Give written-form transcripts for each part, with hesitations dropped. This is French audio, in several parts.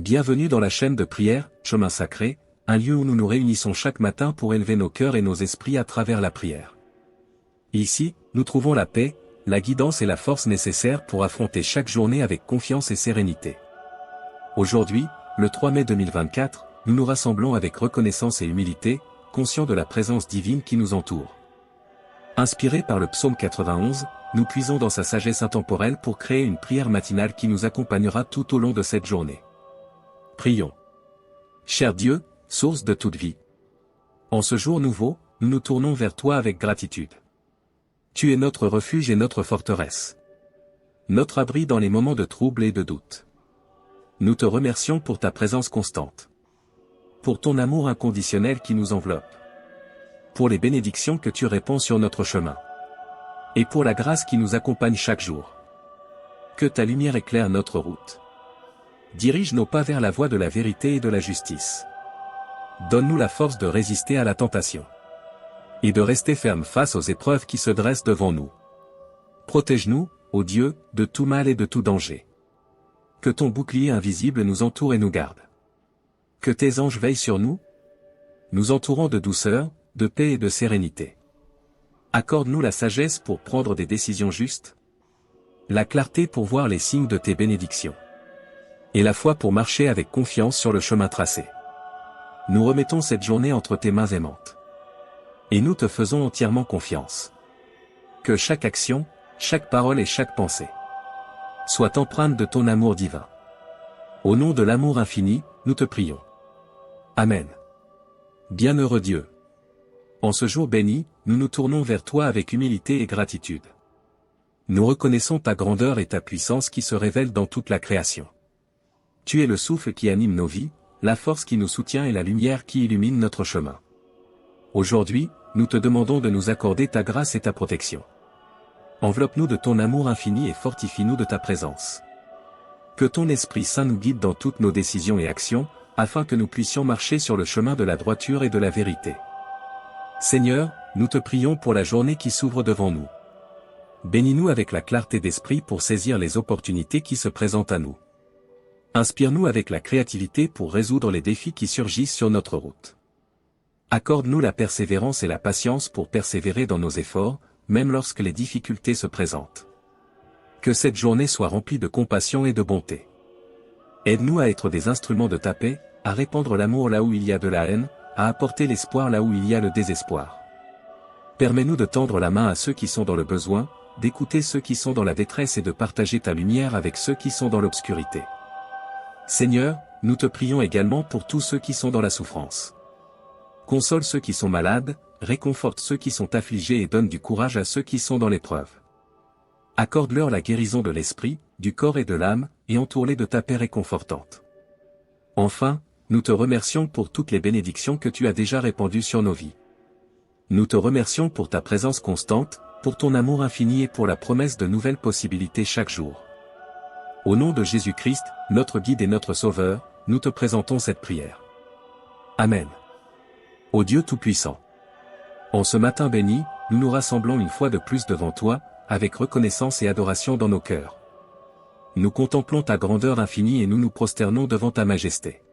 Bienvenue dans la chaîne de prière, Chemin Sacré, un lieu où nous nous réunissons chaque matin pour élever nos cœurs et nos esprits à travers la prière. Ici, nous trouvons la paix, la guidance et la force nécessaires pour affronter chaque journée avec confiance et sérénité. Aujourd'hui, le 3 mai 2024, nous nous rassemblons avec reconnaissance et humilité, conscients de la présence divine qui nous entoure. Inspirés par le psaume 91, nous puisons dans sa sagesse intemporelle pour créer une prière matinale qui nous accompagnera tout au long de cette journée. Prions. Cher Dieu, source de toute vie. En ce jour nouveau, nous nous tournons vers toi avec gratitude. Tu es notre refuge et notre forteresse. Notre abri dans les moments de trouble et de doute. Nous te remercions pour ta présence constante. Pour ton amour inconditionnel qui nous enveloppe. Pour les bénédictions que tu répands sur notre chemin. Et pour la grâce qui nous accompagne chaque jour. Que ta lumière éclaire notre route. Dirige nos pas vers la voie de la vérité et de la justice. Donne-nous la force de résister à la tentation. Et de rester ferme face aux épreuves qui se dressent devant nous. Protège-nous, ô Dieu, de tout mal et de tout danger. Que ton bouclier invisible nous entoure et nous garde. Que tes anges veillent sur nous, nous entourant de douceur, de paix et de sérénité. Accorde-nous la sagesse pour prendre des décisions justes, la clarté pour voir les signes de tes bénédictions, et la foi pour marcher avec confiance sur le chemin tracé. Nous remettons cette journée entre tes mains aimantes. Et nous te faisons entièrement confiance. Que chaque action, chaque parole et chaque pensée soient empreintes de ton amour divin. Au nom de l'amour infini, nous te prions. Amen. Bienheureux Dieu. En ce jour béni, nous nous tournons vers toi avec humilité et gratitude. Nous reconnaissons ta grandeur et ta puissance qui se révèlent dans toute la création. Tu es le souffle qui anime nos vies, la force qui nous soutient et la lumière qui illumine notre chemin. Aujourd'hui, nous te demandons de nous accorder ta grâce et ta protection. Enveloppe-nous de ton amour infini et fortifie-nous de ta présence. Que ton Esprit Saint nous guide dans toutes nos décisions et actions, afin que nous puissions marcher sur le chemin de la droiture et de la vérité. Seigneur, nous te prions pour la journée qui s'ouvre devant nous. Bénis-nous avec la clarté d'esprit pour saisir les opportunités qui se présentent à nous. Inspire-nous avec la créativité pour résoudre les défis qui surgissent sur notre route. Accorde-nous la persévérance et la patience pour persévérer dans nos efforts, même lorsque les difficultés se présentent. Que cette journée soit remplie de compassion et de bonté. Aide-nous à être des instruments de ta paix, à répandre l'amour là où il y a de la haine, à apporter l'espoir là où il y a le désespoir. Permets-nous de tendre la main à ceux qui sont dans le besoin, d'écouter ceux qui sont dans la détresse et de partager ta lumière avec ceux qui sont dans l'obscurité. Seigneur, nous te prions également pour tous ceux qui sont dans la souffrance. Console ceux qui sont malades, réconforte ceux qui sont affligés et donne du courage à ceux qui sont dans l'épreuve. Accorde-leur la guérison de l'esprit, du corps et de l'âme, et entoure-les de ta paix réconfortante. Enfin, nous te remercions pour toutes les bénédictions que tu as déjà répandues sur nos vies. Nous te remercions pour ta présence constante, pour ton amour infini et pour la promesse de nouvelles possibilités chaque jour. Au nom de Jésus-Christ, notre guide et notre sauveur, nous te présentons cette prière. Amen. Ô Dieu Tout-Puissant. En ce matin béni, nous nous rassemblons une fois de plus devant toi, avec reconnaissance et adoration dans nos cœurs. Nous contemplons ta grandeur infinie et nous nous prosternons devant ta majesté.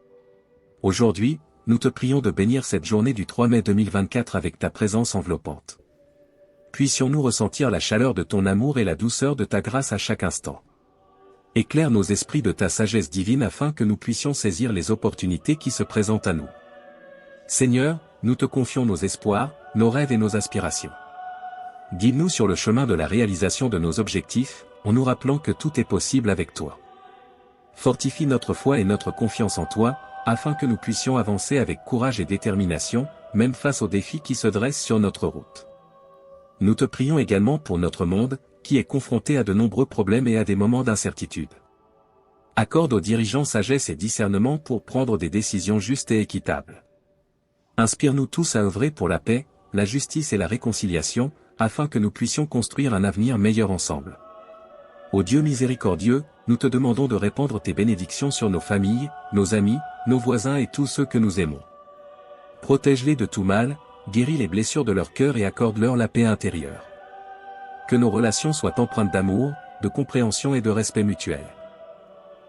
Aujourd'hui, nous te prions de bénir cette journée du 3 mai 2024 avec ta présence enveloppante. Puissions-nous ressentir la chaleur de ton amour et la douceur de ta grâce à chaque instant. Éclaire nos esprits de ta sagesse divine afin que nous puissions saisir les opportunités qui se présentent à nous. Seigneur, nous te confions nos espoirs, nos rêves et nos aspirations. Guide-nous sur le chemin de la réalisation de nos objectifs, en nous rappelant que tout est possible avec toi. Fortifie notre foi et notre confiance en toi, afin que nous puissions avancer avec courage et détermination, même face aux défis qui se dressent sur notre route. Nous te prions également pour notre monde, qui est confronté à de nombreux problèmes et à des moments d'incertitude. Accorde aux dirigeants sagesse et discernement pour prendre des décisions justes et équitables. Inspire-nous tous à œuvrer pour la paix, la justice et la réconciliation, afin que nous puissions construire un avenir meilleur ensemble. Ô Dieu miséricordieux, nous te demandons de répandre tes bénédictions sur nos familles, nos amis, nos voisins et tous ceux que nous aimons. Protège-les de tout mal, guéris les blessures de leur cœur et accorde-leur la paix intérieure. Que nos relations soient empreintes d'amour, de compréhension et de respect mutuel.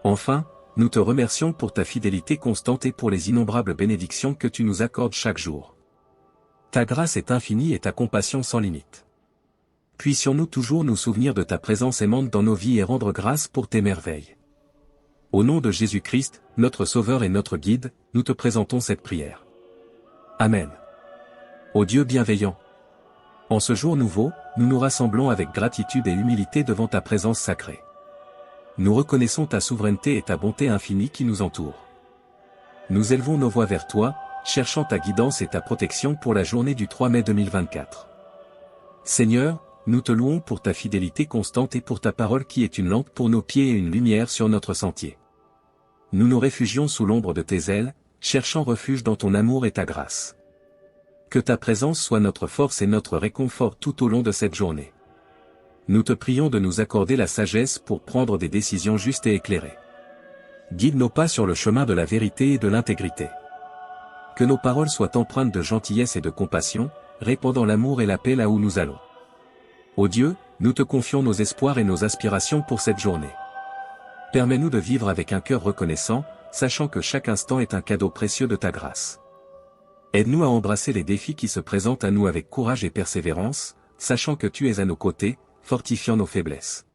Enfin, nous te remercions pour ta fidélité constante et pour les innombrables bénédictions que tu nous accordes chaque jour. Ta grâce est infinie et ta compassion sans limite. Puissions-nous toujours nous souvenir de ta présence aimante dans nos vies et rendre grâce pour tes merveilles. Au nom de Jésus-Christ, notre Sauveur et notre Guide, nous te présentons cette prière. Amen. Ô Dieu bienveillant, en ce jour nouveau, nous nous rassemblons avec gratitude et humilité devant ta présence sacrée. Nous reconnaissons ta souveraineté et ta bonté infinie qui nous entourent. Nous élevons nos voix vers toi, cherchant ta guidance et ta protection pour la journée du 3 mai 2024. Seigneur, nous te louons pour ta fidélité constante et pour ta parole qui est une lampe pour nos pieds et une lumière sur notre sentier. Nous nous réfugions sous l'ombre de tes ailes, cherchant refuge dans ton amour et ta grâce. Que ta présence soit notre force et notre réconfort tout au long de cette journée. Nous te prions de nous accorder la sagesse pour prendre des décisions justes et éclairées. Guide nos pas sur le chemin de la vérité et de l'intégrité. Que nos paroles soient empreintes de gentillesse et de compassion, répandant l'amour et la paix là où nous allons. Ô Dieu, nous te confions nos espoirs et nos aspirations pour cette journée. Permets-nous de vivre avec un cœur reconnaissant, sachant que chaque instant est un cadeau précieux de ta grâce. Aide-nous à embrasser les défis qui se présentent à nous avec courage et persévérance, sachant que tu es à nos côtés, fortifiant nos faiblesses.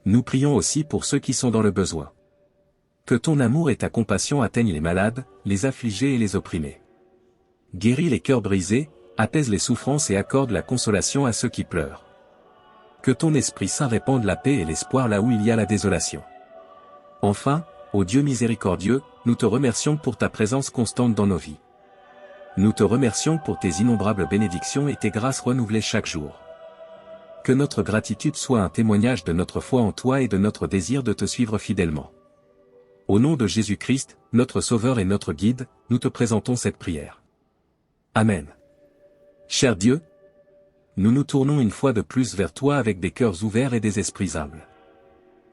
Nous prions aussi pour ceux qui sont dans le besoin. Que ton amour et ta compassion atteignent les malades, les affligés et les opprimés. Guéris les cœurs brisés, apaise les souffrances et accorde la consolation à ceux qui pleurent. Que ton Esprit Saint répande la paix et l'espoir là où il y a la désolation. Enfin, ô Dieu miséricordieux, nous te remercions pour ta présence constante dans nos vies. Nous te remercions pour tes innombrables bénédictions et tes grâces renouvelées chaque jour. Que notre gratitude soit un témoignage de notre foi en toi et de notre désir de te suivre fidèlement. Au nom de Jésus-Christ, notre Sauveur et notre Guide, nous te présentons cette prière. Amen. Cher Dieu, nous nous tournons une fois de plus vers toi avec des cœurs ouverts et des esprits humbles.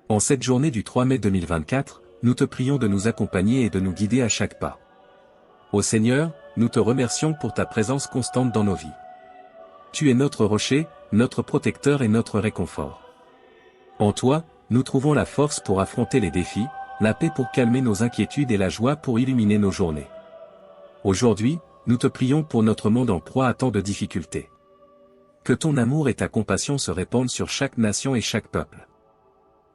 En cette journée du 3 mai 2024, nous te prions de nous accompagner et de nous guider à chaque pas. Ô Seigneur, nous te remercions pour ta présence constante dans nos vies. Tu es notre rocher, notre protecteur et notre réconfort. En toi, nous trouvons la force pour affronter les défis, la paix pour calmer nos inquiétudes et la joie pour illuminer nos journées. Aujourd'hui, nous te prions pour notre monde en proie à tant de difficultés. Que ton amour et ta compassion se répandent sur chaque nation et chaque peuple.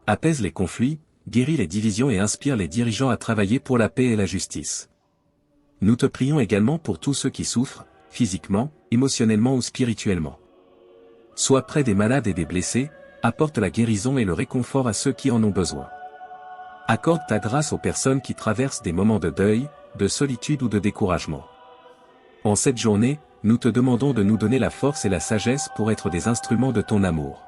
Apaise les conflits, guéris les divisions et inspire les dirigeants à travailler pour la paix et la justice. Nous te prions également pour tous ceux qui souffrent, physiquement, émotionnellement ou spirituellement. Sois près des malades et des blessés, apporte la guérison et le réconfort à ceux qui en ont besoin. Accorde ta grâce aux personnes qui traversent des moments de deuil, de solitude ou de découragement. En cette journée, nous te demandons de nous donner la force et la sagesse pour être des instruments de ton amour.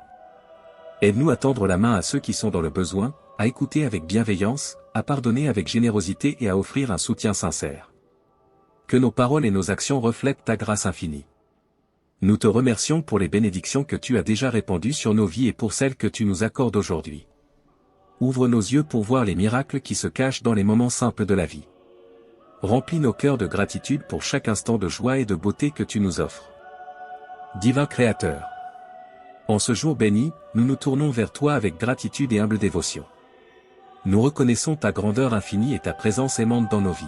Aide-nous à tendre la main à ceux qui sont dans le besoin, à écouter avec bienveillance, à pardonner avec générosité et à offrir un soutien sincère. Que nos paroles et nos actions reflètent ta grâce infinie. Nous te remercions pour les bénédictions que tu as déjà répandues sur nos vies et pour celles que tu nous accordes aujourd'hui. Ouvre nos yeux pour voir les miracles qui se cachent dans les moments simples de la vie. Remplis nos cœurs de gratitude pour chaque instant de joie et de beauté que tu nous offres. Divin Créateur, en ce jour béni, nous nous tournons vers toi avec gratitude et humble dévotion. Nous reconnaissons ta grandeur infinie et ta présence aimante dans nos vies.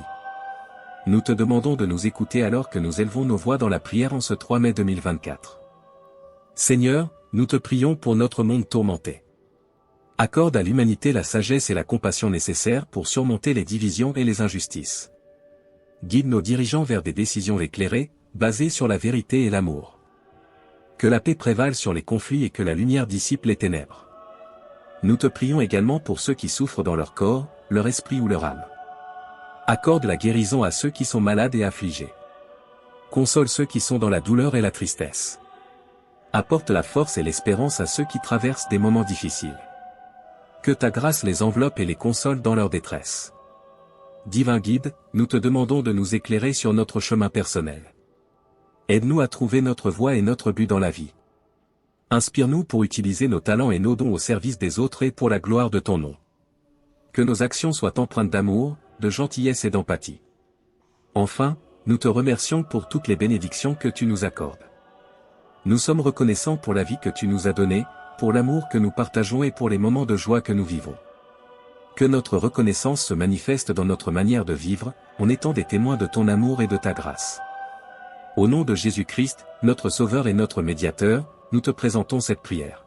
Nous te demandons de nous écouter alors que nous élevons nos voix dans la prière en ce 3 mai 2024. Seigneur, nous te prions pour notre monde tourmenté. Accorde à l'humanité la sagesse et la compassion nécessaires pour surmonter les divisions et les injustices. Guide nos dirigeants vers des décisions éclairées, basées sur la vérité et l'amour. Que la paix prévale sur les conflits et que la lumière dissipe les ténèbres. Nous te prions également pour ceux qui souffrent dans leur corps, leur esprit ou leur âme. Accorde la guérison à ceux qui sont malades et affligés. Console ceux qui sont dans la douleur et la tristesse. Apporte la force et l'espérance à ceux qui traversent des moments difficiles. Que ta grâce les enveloppe et les console dans leur détresse. Divin Guide, nous te demandons de nous éclairer sur notre chemin personnel. Aide-nous à trouver notre voie et notre but dans la vie. Inspire-nous pour utiliser nos talents et nos dons au service des autres et pour la gloire de ton nom. Que nos actions soient empreintes d'amour, de gentillesse et d'empathie. Enfin, nous te remercions pour toutes les bénédictions que tu nous accordes. Nous sommes reconnaissants pour la vie que tu nous as donnée, pour l'amour que nous partageons et pour les moments de joie que nous vivons. Que notre reconnaissance se manifeste dans notre manière de vivre, en étant des témoins de ton amour et de ta grâce. Au nom de Jésus-Christ, notre Sauveur et notre Médiateur, nous te présentons cette prière.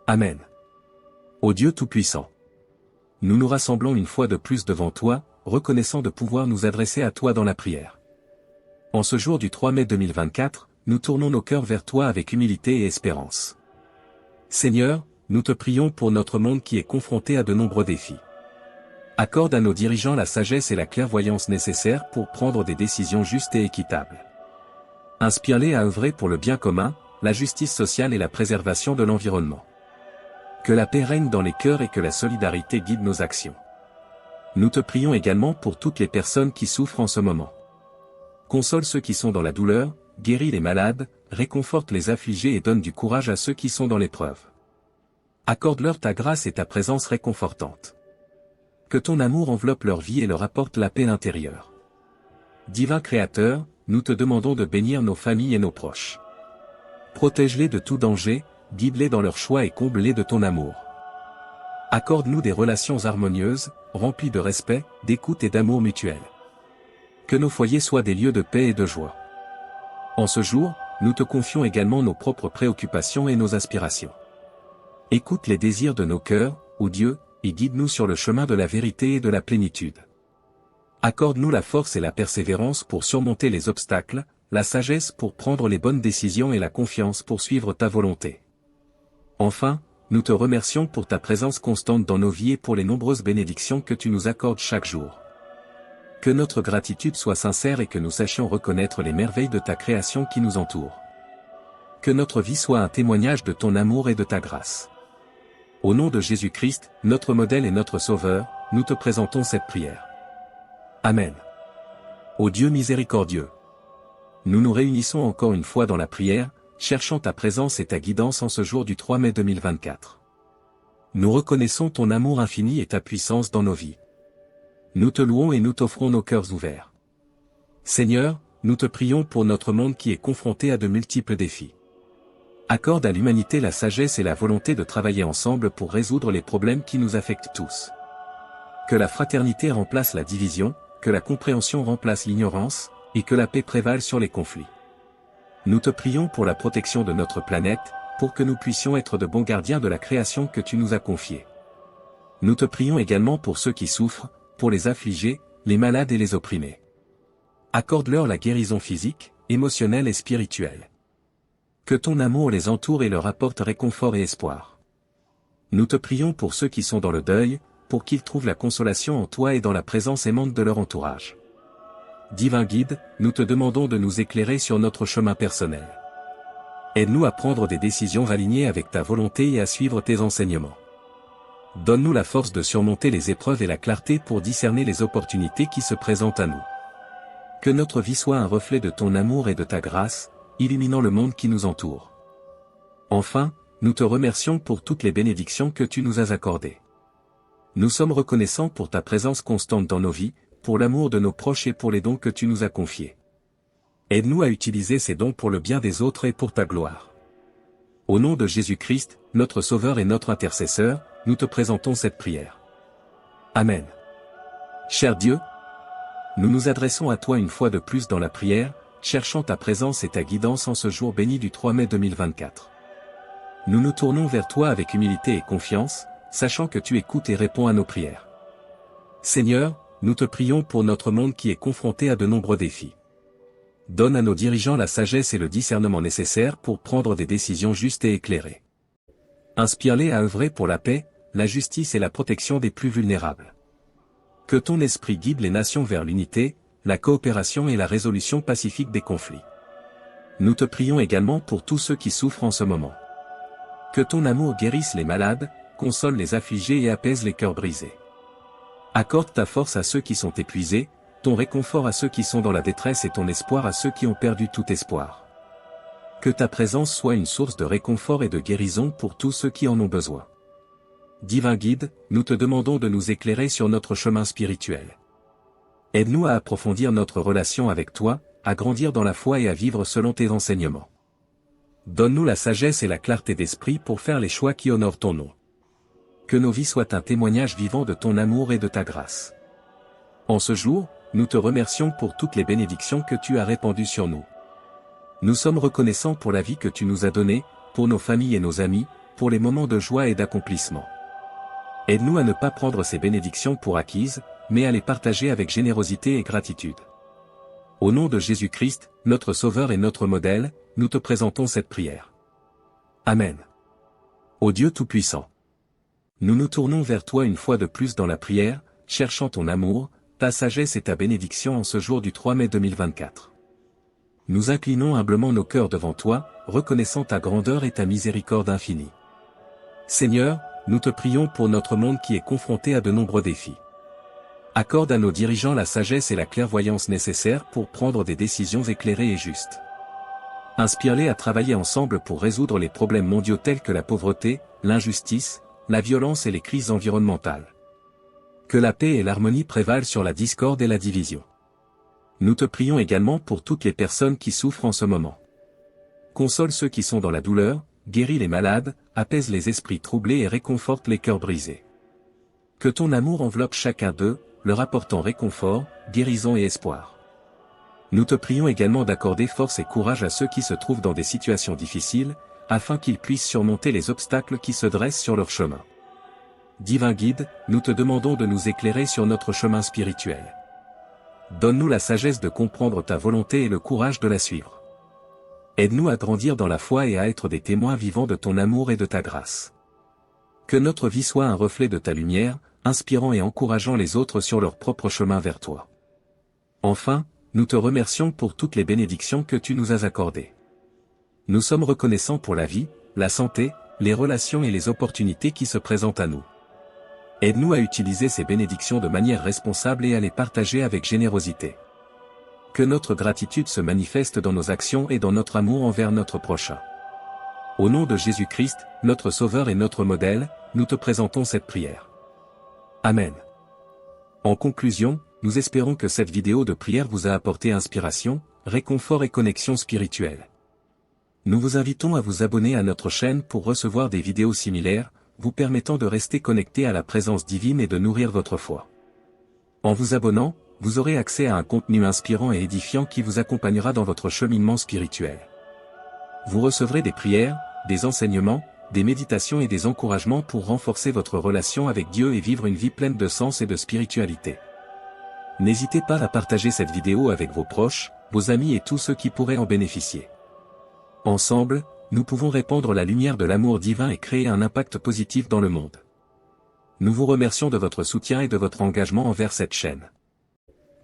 Amen. Ô Dieu Tout-Puissant, nous nous rassemblons une fois de plus devant toi, reconnaissant de pouvoir nous adresser à toi dans la prière. En ce jour du 3 mai 2024, nous tournons nos cœurs vers toi avec humilité et espérance. Seigneur, nous te prions pour notre monde qui est confronté à de nombreux défis. Accorde à nos dirigeants la sagesse et la clairvoyance nécessaires pour prendre des décisions justes et équitables. Inspire-les à œuvrer pour le bien commun, la justice sociale et la préservation de l'environnement. Que la paix règne dans les cœurs et que la solidarité guide nos actions. Nous te prions également pour toutes les personnes qui souffrent en ce moment. Console ceux qui sont dans la douleur, guéris les malades, réconforte les affligés et donne du courage à ceux qui sont dans l'épreuve. Accorde-leur ta grâce et ta présence réconfortante. Que ton amour enveloppe leur vie et leur apporte la paix intérieure. Divin Créateur, nous te demandons de bénir nos familles et nos proches. Protège-les de tout danger, guide-les dans leurs choix et comble-les de ton amour. Accorde-nous des relations harmonieuses, remplies de respect, d'écoute et d'amour mutuel. Que nos foyers soient des lieux de paix et de joie. En ce jour, nous te confions également nos propres préoccupations et nos aspirations. Écoute les désirs de nos cœurs, ô Dieu, et guide-nous sur le chemin de la vérité et de la plénitude. Accorde-nous la force et la persévérance pour surmonter les obstacles, la sagesse pour prendre les bonnes décisions et la confiance pour suivre ta volonté. Enfin, nous te remercions pour ta présence constante dans nos vies et pour les nombreuses bénédictions que tu nous accordes chaque jour. Que notre gratitude soit sincère et que nous sachions reconnaître les merveilles de ta création qui nous entoure. Que notre vie soit un témoignage de ton amour et de ta grâce. Au nom de Jésus-Christ, notre modèle et notre Sauveur, nous te présentons cette prière. Amen. Ô Dieu miséricordieux, nous nous réunissons encore une fois dans la prière, cherchant ta présence et ta guidance en ce jour du 3 mai 2024. Nous reconnaissons ton amour infini et ta puissance dans nos vies. Nous te louons et nous t'offrons nos cœurs ouverts. Seigneur, nous te prions pour notre monde qui est confronté à de multiples défis. Accorde à l'humanité la sagesse et la volonté de travailler ensemble pour résoudre les problèmes qui nous affectent tous. Que la fraternité remplace la division, que la compréhension remplace l'ignorance, et que la paix prévale sur les conflits. Nous te prions pour la protection de notre planète, pour que nous puissions être de bons gardiens de la création que tu nous as confiée. Nous te prions également pour ceux qui souffrent, pour les affligés, les malades et les opprimés. Accorde-leur la guérison physique, émotionnelle et spirituelle. Que ton amour les entoure et leur apporte réconfort et espoir. Nous te prions pour ceux qui sont dans le deuil, pour qu'ils trouvent la consolation en toi et dans la présence aimante de leur entourage. Divin Guide, nous te demandons de nous éclairer sur notre chemin personnel. Aide-nous à prendre des décisions alignées avec ta volonté et à suivre tes enseignements. Donne-nous la force de surmonter les épreuves et la clarté pour discerner les opportunités qui se présentent à nous. Que notre vie soit un reflet de ton amour et de ta grâce, illuminant le monde qui nous entoure. Enfin, nous te remercions pour toutes les bénédictions que tu nous as accordées. Nous sommes reconnaissants pour ta présence constante dans nos vies, pour l'amour de nos proches et pour les dons que tu nous as confiés. Aide-nous à utiliser ces dons pour le bien des autres et pour ta gloire. Au nom de Jésus-Christ, notre Sauveur et notre Intercesseur, nous te présentons cette prière. Amen. Cher Dieu, nous nous adressons à toi une fois de plus dans la prière, cherchant ta présence et ta guidance en ce jour béni du 3 mai 2024. Nous nous tournons vers toi avec humilité et confiance, sachant que tu écoutes et réponds à nos prières. Seigneur, nous te prions pour notre monde qui est confronté à de nombreux défis. Donne à nos dirigeants la sagesse et le discernement nécessaires pour prendre des décisions justes et éclairées. Inspire-les à œuvrer pour la paix, la justice et la protection des plus vulnérables. Que ton esprit guide les nations vers l'unité, la coopération et la résolution pacifique des conflits. Nous te prions également pour tous ceux qui souffrent en ce moment. Que ton amour guérisse les malades, console les affligés et apaise les cœurs brisés. Accorde ta force à ceux qui sont épuisés, ton réconfort à ceux qui sont dans la détresse et ton espoir à ceux qui ont perdu tout espoir. Que ta présence soit une source de réconfort et de guérison pour tous ceux qui en ont besoin. Divin Guide, nous te demandons de nous éclairer sur notre chemin spirituel. Aide-nous à approfondir notre relation avec toi, à grandir dans la foi et à vivre selon tes enseignements. Donne-nous la sagesse et la clarté d'esprit pour faire les choix qui honorent ton nom. Que nos vies soient un témoignage vivant de ton amour et de ta grâce. En ce jour, nous te remercions pour toutes les bénédictions que tu as répandues sur nous. Nous sommes reconnaissants pour la vie que tu nous as donnée, pour nos familles et nos amis, pour les moments de joie et d'accomplissement. Aide-nous à ne pas prendre ces bénédictions pour acquises, mais à les partager avec générosité et gratitude. Au nom de Jésus-Christ, notre Sauveur et notre modèle, nous te présentons cette prière. Amen. Ô Dieu Tout-Puissant, nous nous tournons vers toi une fois de plus dans la prière, cherchant ton amour, ta sagesse et ta bénédiction en ce jour du 3 mai 2024. Nous inclinons humblement nos cœurs devant toi, reconnaissant ta grandeur et ta miséricorde infinie. Seigneur, nous te prions pour notre monde qui est confronté à de nombreux défis. Accorde à nos dirigeants la sagesse et la clairvoyance nécessaires pour prendre des décisions éclairées et justes. Inspire-les à travailler ensemble pour résoudre les problèmes mondiaux tels que la pauvreté, l'injustice, la violence et les crises environnementales. Que la paix et l'harmonie prévalent sur la discorde et la division. Nous te prions également pour toutes les personnes qui souffrent en ce moment. Console ceux qui sont dans la douleur, guéris les malades, apaise les esprits troublés et réconforte les cœurs brisés. Que ton amour enveloppe chacun d'eux, leur apportant réconfort, guérison et espoir. Nous te prions également d'accorder force et courage à ceux qui se trouvent dans des situations difficiles, afin qu'ils puissent surmonter les obstacles qui se dressent sur leur chemin. Divin guide, nous te demandons de nous éclairer sur notre chemin spirituel. Donne-nous la sagesse de comprendre ta volonté et le courage de la suivre. Aide-nous à grandir dans la foi et à être des témoins vivants de ton amour et de ta grâce. Que notre vie soit un reflet de ta lumière, inspirant et encourageant les autres sur leur propre chemin vers toi. Enfin, nous te remercions pour toutes les bénédictions que tu nous as accordées. Nous sommes reconnaissants pour la vie, la santé, les relations et les opportunités qui se présentent à nous. Aide-nous à utiliser ces bénédictions de manière responsable et à les partager avec générosité. Que notre gratitude se manifeste dans nos actions et dans notre amour envers notre prochain. Au nom de Jésus-Christ, notre Sauveur et notre modèle, nous te présentons cette prière. Amen. En conclusion, nous espérons que cette vidéo de prière vous a apporté inspiration, réconfort et connexion spirituelle. Nous vous invitons à vous abonner à notre chaîne pour recevoir des vidéos similaires, vous permettant de rester connecté à la présence divine et de nourrir votre foi. En vous abonnant, vous aurez accès à un contenu inspirant et édifiant qui vous accompagnera dans votre cheminement spirituel. Vous recevrez des prières, des enseignements, des méditations et des encouragements pour renforcer votre relation avec Dieu et vivre une vie pleine de sens et de spiritualité. N'hésitez pas à partager cette vidéo avec vos proches, vos amis et tous ceux qui pourraient en bénéficier. Ensemble, nous pouvons répandre la lumière de l'amour divin et créer un impact positif dans le monde. Nous vous remercions de votre soutien et de votre engagement envers cette chaîne.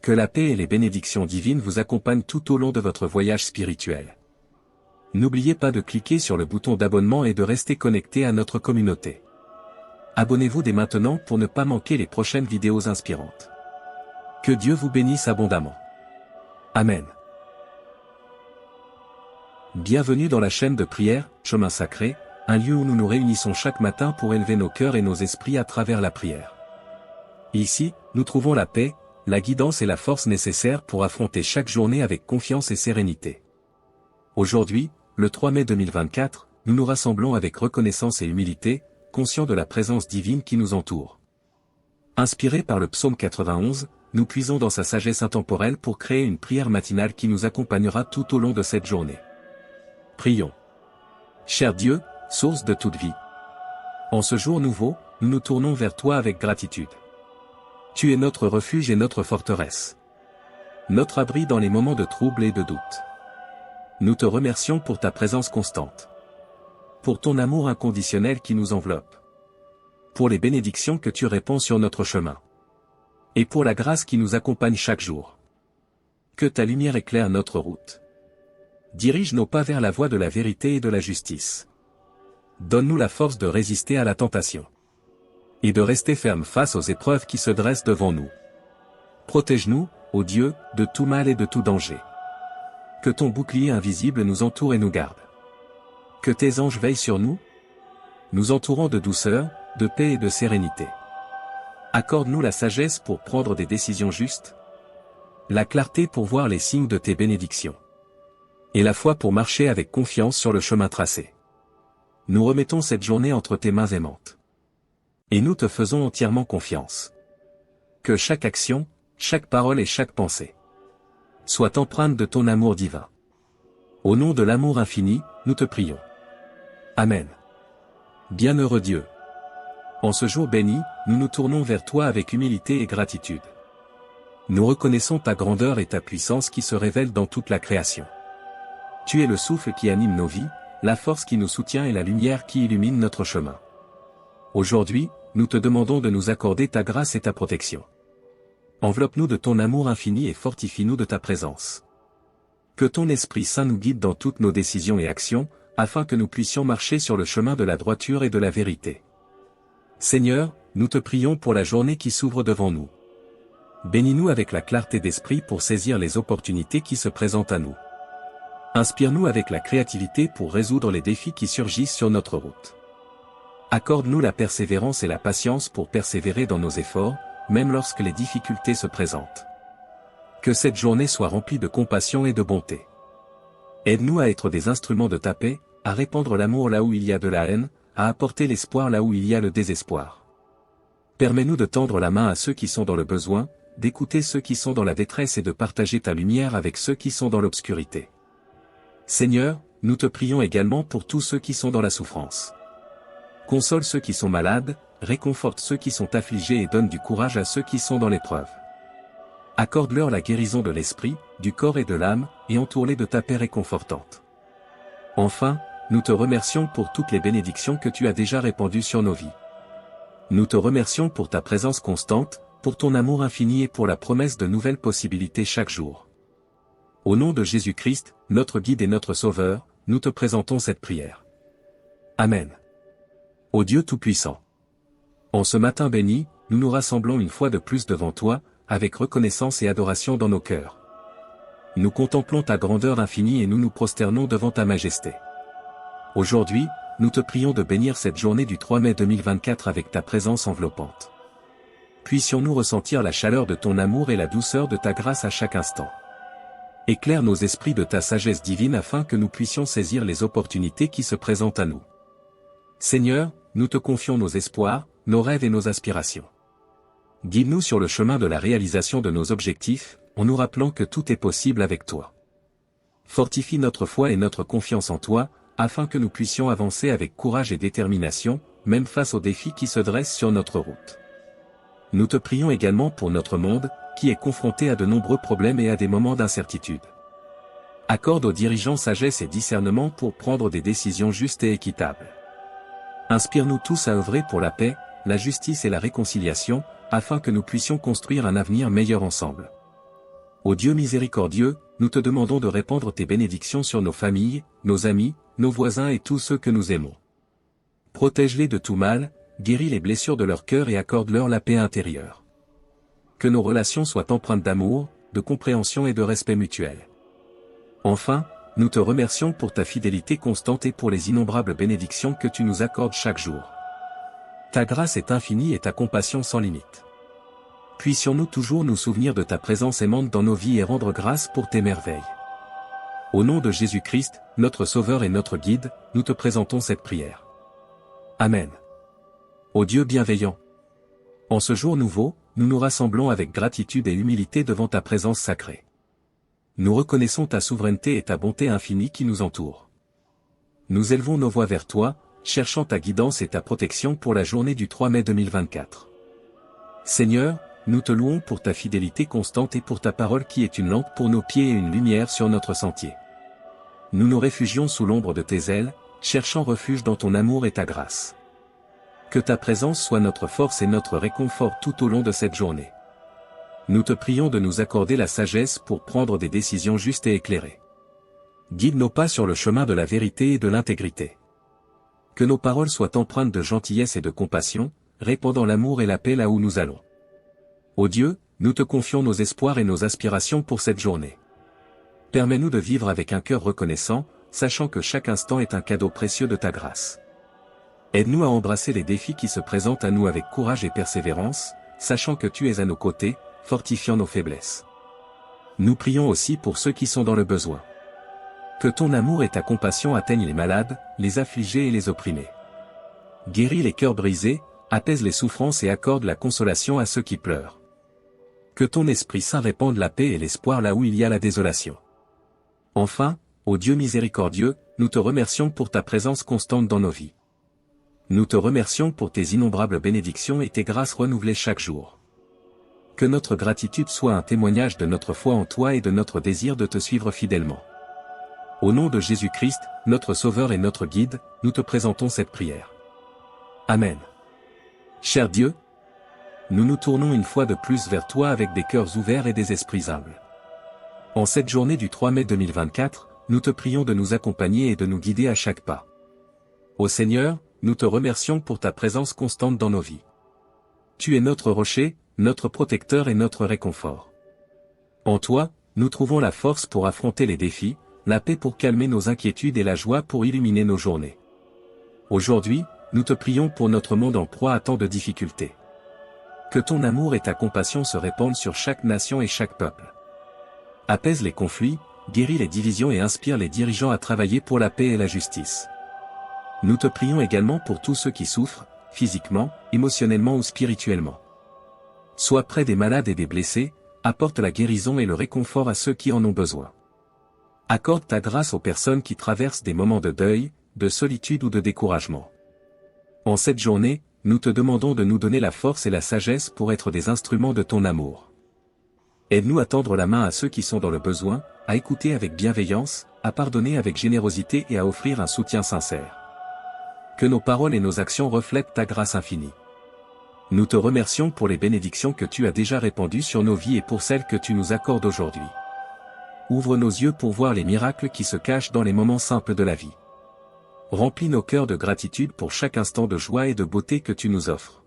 Que la paix et les bénédictions divines vous accompagnent tout au long de votre voyage spirituel. N'oubliez pas de cliquer sur le bouton d'abonnement et de rester connecté à notre communauté. Abonnez-vous dès maintenant pour ne pas manquer les prochaines vidéos inspirantes. Que Dieu vous bénisse abondamment. Amen. Bienvenue dans la chaîne de prière, Chemin Sacré, un lieu où nous nous réunissons chaque matin pour élever nos cœurs et nos esprits à travers la prière. Ici, nous trouvons la paix, la guidance et la force nécessaires pour affronter chaque journée avec confiance et sérénité. Aujourd'hui, le 3 mai 2024, nous nous rassemblons avec reconnaissance et humilité, conscients de la présence divine qui nous entoure. Inspirés par le psaume 91, nous puisons dans sa sagesse intemporelle pour créer une prière matinale qui nous accompagnera tout au long de cette journée. Prions. Cher Dieu, source de toute vie. En ce jour nouveau, nous nous tournons vers toi avec gratitude. Tu es notre refuge et notre forteresse. Notre abri dans les moments de trouble et de doute. Nous te remercions pour ta présence constante. Pour ton amour inconditionnel qui nous enveloppe. Pour les bénédictions que tu répands sur notre chemin. Et pour la grâce qui nous accompagne chaque jour. Que ta lumière éclaire notre route. Dirige nos pas vers la voie de la vérité et de la justice. Donne-nous la force de résister à la tentation. Et de rester ferme face aux épreuves qui se dressent devant nous. Protège-nous, ô Dieu, de tout mal et de tout danger. Que ton bouclier invisible nous entoure et nous garde. Que tes anges veillent sur nous, nous entourant de douceur, de paix et de sérénité. Accorde-nous la sagesse pour prendre des décisions justes, la clarté pour voir les signes de tes bénédictions, et la foi pour marcher avec confiance sur le chemin tracé. Nous remettons cette journée entre tes mains aimantes. Et nous te faisons entièrement confiance. Que chaque action, chaque parole et chaque pensée soient empreintes de ton amour divin. Au nom de l'amour infini, nous te prions. Amen. Bienheureux Dieu. En ce jour béni, nous nous tournons vers toi avec humilité et gratitude. Nous reconnaissons ta grandeur et ta puissance qui se révèlent dans toute la création. Tu es le souffle qui anime nos vies, la force qui nous soutient et la lumière qui illumine notre chemin. Aujourd'hui, nous te demandons de nous accorder ta grâce et ta protection. Enveloppe-nous de ton amour infini et fortifie-nous de ta présence. Que ton Esprit Saint nous guide dans toutes nos décisions et actions, afin que nous puissions marcher sur le chemin de la droiture et de la vérité. Seigneur, nous te prions pour la journée qui s'ouvre devant nous. Bénis-nous avec la clarté d'esprit pour saisir les opportunités qui se présentent à nous. Inspire-nous avec la créativité pour résoudre les défis qui surgissent sur notre route. Accorde-nous la persévérance et la patience pour persévérer dans nos efforts, même lorsque les difficultés se présentent. Que cette journée soit remplie de compassion et de bonté. Aide-nous à être des instruments de ta paix, à répandre l'amour là où il y a de la haine, à apporter l'espoir là où il y a le désespoir. Permets-nous de tendre la main à ceux qui sont dans le besoin, d'écouter ceux qui sont dans la détresse et de partager ta lumière avec ceux qui sont dans l'obscurité. Seigneur, nous te prions également pour tous ceux qui sont dans la souffrance. Console ceux qui sont malades, réconforte ceux qui sont affligés et donne du courage à ceux qui sont dans l'épreuve. Accorde-leur la guérison de l'esprit, du corps et de l'âme, et entoure-les de ta paix réconfortante. Enfin, nous te remercions pour toutes les bénédictions que tu as déjà répandues sur nos vies. Nous te remercions pour ta présence constante, pour ton amour infini et pour la promesse de nouvelles possibilités chaque jour. Au nom de Jésus-Christ, notre guide et notre sauveur, nous te présentons cette prière. Amen. Ô Dieu Tout-Puissant. En ce matin béni, nous nous rassemblons une fois de plus devant toi, avec reconnaissance et adoration dans nos cœurs. Nous contemplons ta grandeur infinie et nous nous prosternons devant ta majesté. Aujourd'hui, nous te prions de bénir cette journée du 3 mai 2024 avec ta présence enveloppante. Puissions-nous ressentir la chaleur de ton amour et la douceur de ta grâce à chaque instant. Éclaire nos esprits de ta sagesse divine afin que nous puissions saisir les opportunités qui se présentent à nous. Seigneur, nous te confions nos espoirs, nos rêves et nos aspirations. Guide-nous sur le chemin de la réalisation de nos objectifs, en nous rappelant que tout est possible avec toi. Fortifie notre foi et notre confiance en toi, afin que nous puissions avancer avec courage et détermination, même face aux défis qui se dressent sur notre route. Nous te prions également pour notre monde, qui est confronté à de nombreux problèmes et à des moments d'incertitude. Accorde aux dirigeants sagesse et discernement pour prendre des décisions justes et équitables. Inspire-nous tous à œuvrer pour la paix, la justice et la réconciliation, afin que nous puissions construire un avenir meilleur ensemble. Ô Dieu miséricordieux, nous te demandons de répandre tes bénédictions sur nos familles, nos amis, nos voisins et tous ceux que nous aimons. Protège-les de tout mal, guéris les blessures de leur cœur et accorde-leur la paix intérieure. Que nos relations soient empreintes d'amour, de compréhension et de respect mutuel. Enfin, nous te remercions pour ta fidélité constante et pour les innombrables bénédictions que tu nous accordes chaque jour. Ta grâce est infinie et ta compassion sans limite. Puissions-nous toujours nous souvenir de ta présence aimante dans nos vies et rendre grâce pour tes merveilles. Au nom de Jésus-Christ, notre Sauveur et notre Guide, nous te présentons cette prière. Amen. Ô Dieu bienveillant. En ce jour nouveau, nous nous rassemblons avec gratitude et humilité devant ta présence sacrée. Nous reconnaissons ta souveraineté et ta bonté infinie qui nous entourent. Nous élevons nos voix vers toi, cherchant ta guidance et ta protection pour la journée du 3 mai 2024. Seigneur, nous te louons pour ta fidélité constante et pour ta parole qui est une lampe pour nos pieds et une lumière sur notre sentier. Nous nous réfugions sous l'ombre de tes ailes, cherchant refuge dans ton amour et ta grâce. Que ta présence soit notre force et notre réconfort tout au long de cette journée. Nous te prions de nous accorder la sagesse pour prendre des décisions justes et éclairées. Guide nos pas sur le chemin de la vérité et de l'intégrité. Que nos paroles soient empreintes de gentillesse et de compassion, répandant l'amour et la paix là où nous allons. Ô Dieu, nous te confions nos espoirs et nos aspirations pour cette journée. Permets-nous de vivre avec un cœur reconnaissant, sachant que chaque instant est un cadeau précieux de ta grâce. Aide-nous à embrasser les défis qui se présentent à nous avec courage et persévérance, sachant que tu es à nos côtés, fortifiant nos faiblesses. Nous prions aussi pour ceux qui sont dans le besoin. Que ton amour et ta compassion atteignent les malades, les affligés et les opprimés. Guéris les cœurs brisés, apaise les souffrances et accorde la consolation à ceux qui pleurent. Que ton Esprit Saint répande la paix et l'espoir là où il y a la désolation. Enfin, ô Dieu miséricordieux, nous te remercions pour ta présence constante dans nos vies. Nous te remercions pour tes innombrables bénédictions et tes grâces renouvelées chaque jour. Que notre gratitude soit un témoignage de notre foi en toi et de notre désir de te suivre fidèlement. Au nom de Jésus-Christ, notre Sauveur et notre Guide, nous te présentons cette prière. Amen. Cher Dieu, nous nous tournons une fois de plus vers toi avec des cœurs ouverts et des esprits humbles. En cette journée du 3 mai 2024, nous te prions de nous accompagner et de nous guider à chaque pas. Ô Seigneur, nous te remercions pour ta présence constante dans nos vies. Tu es notre rocher, notre protecteur et notre réconfort. En toi, nous trouvons la force pour affronter les défis, la paix pour calmer nos inquiétudes et la joie pour illuminer nos journées. Aujourd'hui, nous te prions pour notre monde en proie à tant de difficultés. Que ton amour et ta compassion se répandent sur chaque nation et chaque peuple. Apaise les conflits, guéris les divisions et inspire les dirigeants à travailler pour la paix et la justice. Nous te prions également pour tous ceux qui souffrent, physiquement, émotionnellement ou spirituellement. Sois près des malades et des blessés, apporte la guérison et le réconfort à ceux qui en ont besoin. Accorde ta grâce aux personnes qui traversent des moments de deuil, de solitude ou de découragement. En cette journée, nous te demandons de nous donner la force et la sagesse pour être des instruments de ton amour. Aide-nous à tendre la main à ceux qui sont dans le besoin, à écouter avec bienveillance, à pardonner avec générosité et à offrir un soutien sincère. Que nos paroles et nos actions reflètent ta grâce infinie. Nous te remercions pour les bénédictions que tu as déjà répandues sur nos vies et pour celles que tu nous accordes aujourd'hui. Ouvre nos yeux pour voir les miracles qui se cachent dans les moments simples de la vie. Remplis nos cœurs de gratitude pour chaque instant de joie et de beauté que tu nous offres.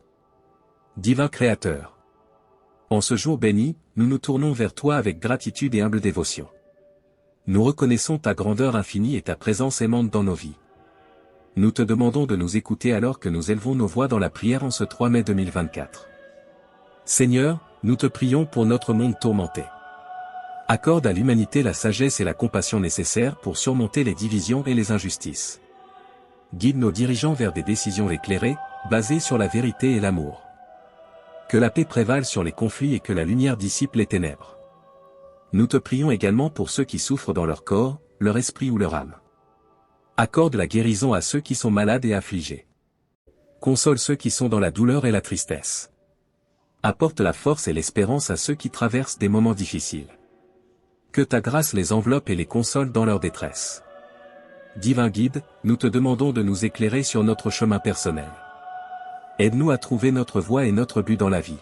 Divin Créateur. En ce jour béni, nous nous tournons vers toi avec gratitude et humble dévotion. Nous reconnaissons ta grandeur infinie et ta présence aimante dans nos vies. Nous te demandons de nous écouter alors que nous élevons nos voix dans la prière en ce 3 mai 2024. Seigneur, nous te prions pour notre monde tourmenté. Accorde à l'humanité la sagesse et la compassion nécessaires pour surmonter les divisions et les injustices. Guide nos dirigeants vers des décisions éclairées, basées sur la vérité et l'amour. Que la paix prévale sur les conflits et que la lumière dissipe les ténèbres. Nous te prions également pour ceux qui souffrent dans leur corps, leur esprit ou leur âme. Accorde la guérison à ceux qui sont malades et affligés. Console ceux qui sont dans la douleur et la tristesse. Apporte la force et l'espérance à ceux qui traversent des moments difficiles. Que ta grâce les enveloppe et les console dans leur détresse. Divin Guide, nous te demandons de nous éclairer sur notre chemin personnel. Aide-nous à trouver notre voie et notre but dans la vie.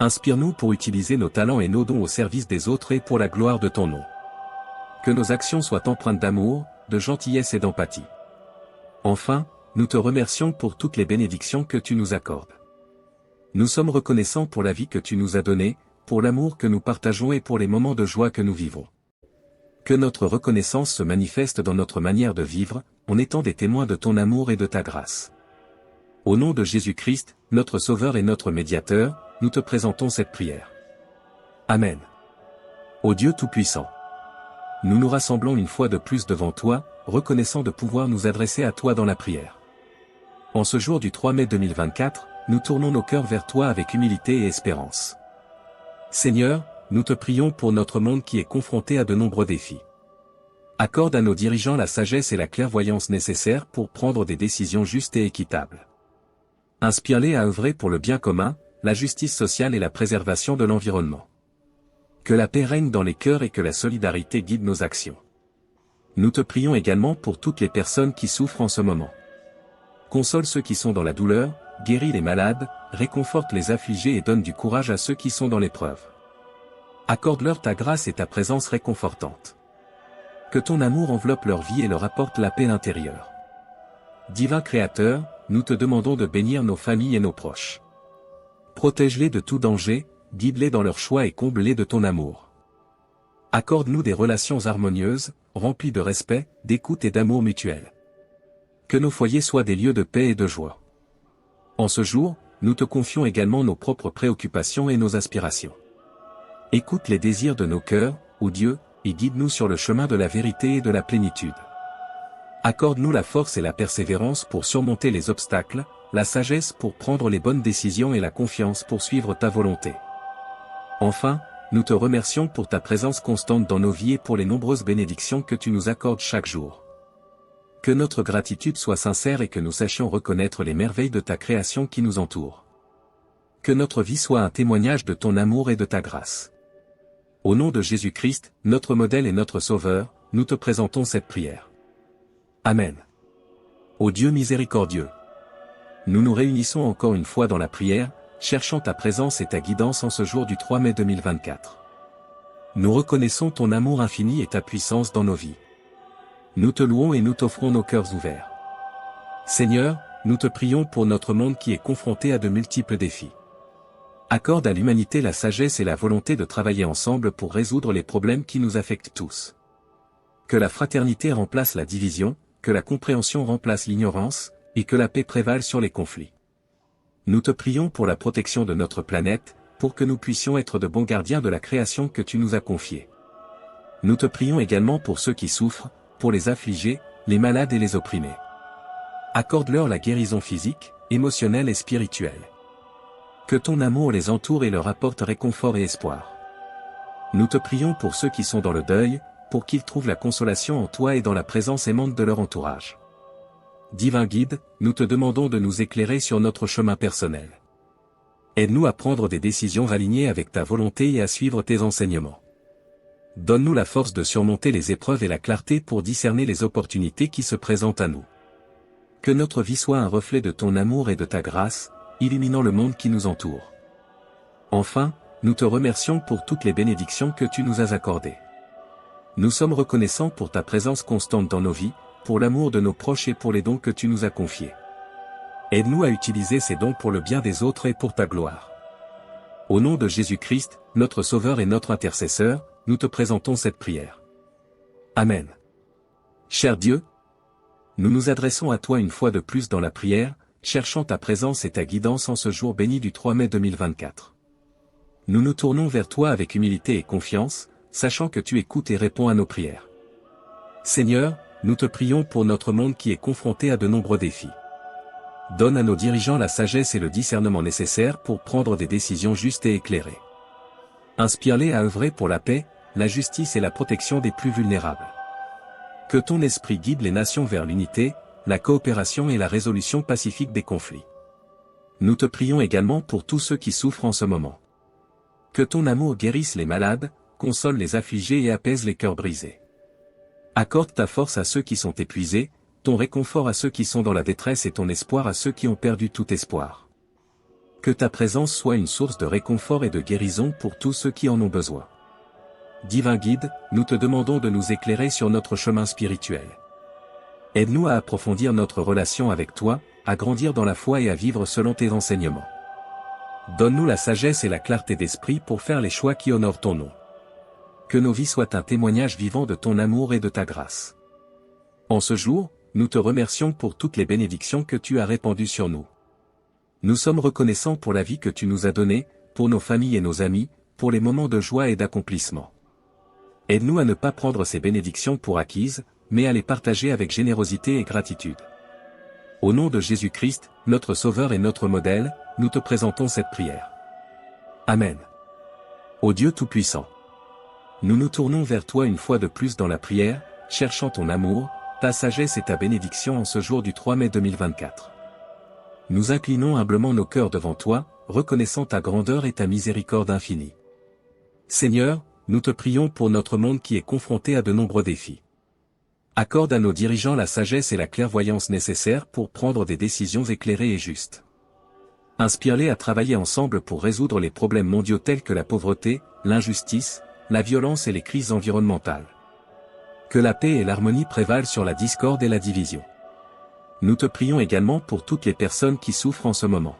Inspire-nous pour utiliser nos talents et nos dons au service des autres et pour la gloire de ton nom. Que nos actions soient empreintes d'amour, de gentillesse et d'empathie. Enfin, nous te remercions pour toutes les bénédictions que tu nous accordes. Nous sommes reconnaissants pour la vie que tu nous as donnée, pour l'amour que nous partageons et pour les moments de joie que nous vivons. Que notre reconnaissance se manifeste dans notre manière de vivre, en étant des témoins de ton amour et de ta grâce. Au nom de Jésus-Christ, notre Sauveur et notre Médiateur, nous te présentons cette prière. Amen. Ô Dieu Tout-Puissant, nous nous rassemblons une fois de plus devant toi, reconnaissant de pouvoir nous adresser à toi dans la prière. En ce jour du 3 mai 2024, nous tournons nos cœurs vers toi avec humilité et espérance. Seigneur, nous te prions pour notre monde qui est confronté à de nombreux défis. Accorde à nos dirigeants la sagesse et la clairvoyance nécessaires pour prendre des décisions justes et équitables. Inspire-les à œuvrer pour le bien commun, la justice sociale et la préservation de l'environnement. Que la paix règne dans les cœurs et que la solidarité guide nos actions. Nous te prions également pour toutes les personnes qui souffrent en ce moment. Console ceux qui sont dans la douleur, guéris les malades, réconforte les affligés et donne du courage à ceux qui sont dans l'épreuve. Accorde-leur ta grâce et ta présence réconfortante. Que ton amour enveloppe leur vie et leur apporte la paix intérieure. Divin Créateur, nous te demandons de bénir nos familles et nos proches. Protège-les de tout danger, guide-les dans leurs choix et comble-les de ton amour. Accorde-nous des relations harmonieuses, remplies de respect, d'écoute et d'amour mutuel. Que nos foyers soient des lieux de paix et de joie. En ce jour, nous te confions également nos propres préoccupations et nos aspirations. Écoute les désirs de nos cœurs, ô Dieu, et guide-nous sur le chemin de la vérité et de la plénitude. Accorde-nous la force et la persévérance pour surmonter les obstacles, la sagesse pour prendre les bonnes décisions et la confiance pour suivre ta volonté. Enfin, nous te remercions pour ta présence constante dans nos vies et pour les nombreuses bénédictions que tu nous accordes chaque jour. Que notre gratitude soit sincère et que nous sachions reconnaître les merveilles de ta création qui nous entoure. Que notre vie soit un témoignage de ton amour et de ta grâce. Au nom de Jésus-Christ, notre modèle et notre Sauveur, nous te présentons cette prière. Amen. Ô Dieu miséricordieux, nous nous réunissons encore une fois dans la prière, cherchant ta présence et ta guidance en ce jour du 3 mai 2024. Nous reconnaissons ton amour infini et ta puissance dans nos vies. Nous te louons et nous t'offrons nos cœurs ouverts. Seigneur, nous te prions pour notre monde qui est confronté à de multiples défis. Accorde à l'humanité la sagesse et la volonté de travailler ensemble pour résoudre les problèmes qui nous affectent tous. Que la fraternité remplace la division, que la compréhension remplace l'ignorance, et que la paix prévale sur les conflits. Nous te prions pour la protection de notre planète, pour que nous puissions être de bons gardiens de la création que tu nous as confiée. Nous te prions également pour ceux qui souffrent, pour les affligés, les malades et les opprimés. Accorde-leur la guérison physique, émotionnelle et spirituelle. Que ton amour les entoure et leur apporte réconfort et espoir. Nous te prions pour ceux qui sont dans le deuil, pour qu'ils trouvent la consolation en toi et dans la présence aimante de leur entourage. Divin Guide, nous te demandons de nous éclairer sur notre chemin personnel. Aide-nous à prendre des décisions alignées avec ta volonté et à suivre tes enseignements. Donne-nous la force de surmonter les épreuves et la clarté pour discerner les opportunités qui se présentent à nous. Que notre vie soit un reflet de ton amour et de ta grâce, illuminant le monde qui nous entoure. Enfin, nous te remercions pour toutes les bénédictions que tu nous as accordées. Nous sommes reconnaissants pour ta présence constante dans nos vies, pour l'amour de nos proches et pour les dons que tu nous as confiés. Aide-nous à utiliser ces dons pour le bien des autres et pour ta gloire. Au nom de Jésus-Christ, notre Sauveur et notre Intercesseur, nous te présentons cette prière. Amen. Cher Dieu, nous nous adressons à toi une fois de plus dans la prière, cherchant ta présence et ta guidance en ce jour béni du 3 mai 2024. Nous nous tournons vers toi avec humilité et confiance, sachant que tu écoutes et réponds à nos prières. Seigneur, nous te prions pour notre monde qui est confronté à de nombreux défis. Donne à nos dirigeants la sagesse et le discernement nécessaires pour prendre des décisions justes et éclairées. Inspire-les à œuvrer pour la paix, la justice et la protection des plus vulnérables. Que ton esprit guide les nations vers l'unité, la coopération et la résolution pacifique des conflits. Nous te prions également pour tous ceux qui souffrent en ce moment. Que ton amour guérisse les malades, console les affligés et apaise les cœurs brisés. Accorde ta force à ceux qui sont épuisés, ton réconfort à ceux qui sont dans la détresse et ton espoir à ceux qui ont perdu tout espoir. Que ta présence soit une source de réconfort et de guérison pour tous ceux qui en ont besoin. Divin Guide, nous te demandons de nous éclairer sur notre chemin spirituel. Aide-nous à approfondir notre relation avec toi, à grandir dans la foi et à vivre selon tes enseignements. Donne-nous la sagesse et la clarté d'esprit pour faire les choix qui honorent ton nom. Que nos vies soient un témoignage vivant de ton amour et de ta grâce. En ce jour, nous te remercions pour toutes les bénédictions que tu as répandues sur nous. Nous sommes reconnaissants pour la vie que tu nous as donnée, pour nos familles et nos amis, pour les moments de joie et d'accomplissement. Aide-nous à ne pas prendre ces bénédictions pour acquises, mais à les partager avec générosité et gratitude. Au nom de Jésus-Christ, notre Sauveur et notre modèle, nous te présentons cette prière. Amen. Ô Dieu Tout-Puissant, nous nous tournons vers toi une fois de plus dans la prière, cherchant ton amour, ta sagesse et ta bénédiction en ce jour du 3 mai 2024. Nous inclinons humblement nos cœurs devant toi, reconnaissant ta grandeur et ta miséricorde infinie. Seigneur, nous te prions pour notre monde qui est confronté à de nombreux défis. Accorde à nos dirigeants la sagesse et la clairvoyance nécessaires pour prendre des décisions éclairées et justes. Inspire-les à travailler ensemble pour résoudre les problèmes mondiaux tels que la pauvreté, l'injustice, la violence et les crises environnementales. Que la paix et l'harmonie prévalent sur la discorde et la division. Nous te prions également pour toutes les personnes qui souffrent en ce moment.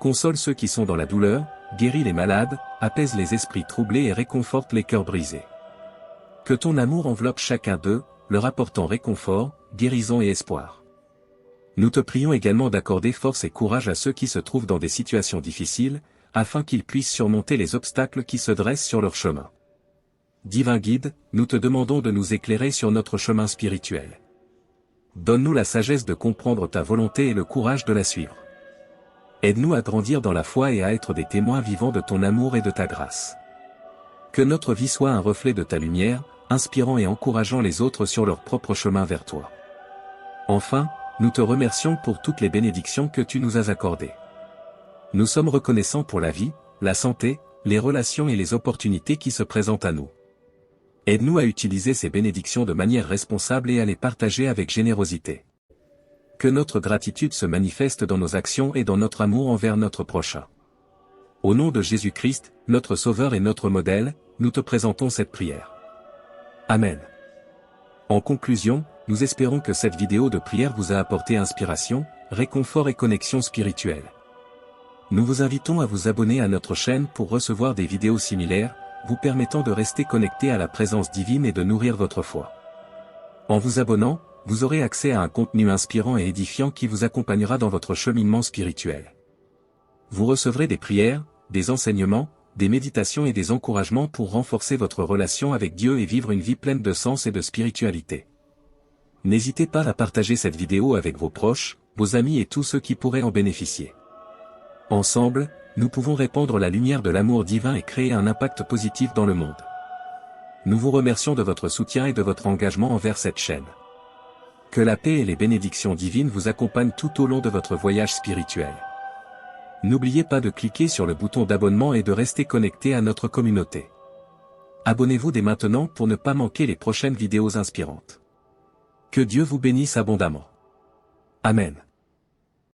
Console ceux qui sont dans la douleur, guéris les malades, apaise les esprits troublés et réconforte les cœurs brisés. Que ton amour enveloppe chacun d'eux, leur apportant réconfort, guérison et espoir. Nous te prions également d'accorder force et courage à ceux qui se trouvent dans des situations difficiles, afin qu'ils puissent surmonter les obstacles qui se dressent sur leur chemin. Divin Guide, nous te demandons de nous éclairer sur notre chemin spirituel. Donne-nous la sagesse de comprendre ta volonté et le courage de la suivre. Aide-nous à grandir dans la foi et à être des témoins vivants de ton amour et de ta grâce. Que notre vie soit un reflet de ta lumière, inspirant et encourageant les autres sur leur propre chemin vers toi. Enfin, nous te remercions pour toutes les bénédictions que tu nous as accordées. Nous sommes reconnaissants pour la vie, la santé, les relations et les opportunités qui se présentent à nous. Aide-nous à utiliser ces bénédictions de manière responsable et à les partager avec générosité. Que notre gratitude se manifeste dans nos actions et dans notre amour envers notre prochain. Au nom de Jésus-Christ, notre Sauveur et notre modèle, nous te présentons cette prière. Amen. En conclusion, nous espérons que cette vidéo de prière vous a apporté inspiration, réconfort et connexion spirituelle. Nous vous invitons à vous abonner à notre chaîne pour recevoir des vidéos similaires, vous permettant de rester connecté à la présence divine et de nourrir votre foi. En vous abonnant, vous aurez accès à un contenu inspirant et édifiant qui vous accompagnera dans votre cheminement spirituel. Vous recevrez des prières, des enseignements, des méditations et des encouragements pour renforcer votre relation avec Dieu et vivre une vie pleine de sens et de spiritualité. N'hésitez pas à partager cette vidéo avec vos proches, vos amis et tous ceux qui pourraient en bénéficier. Ensemble, nous pouvons répandre la lumière de l'amour divin et créer un impact positif dans le monde. Nous vous remercions de votre soutien et de votre engagement envers cette chaîne. Que la paix et les bénédictions divines vous accompagnent tout au long de votre voyage spirituel. N'oubliez pas de cliquer sur le bouton d'abonnement et de rester connecté à notre communauté. Abonnez-vous dès maintenant pour ne pas manquer les prochaines vidéos inspirantes. Que Dieu vous bénisse abondamment. Amen.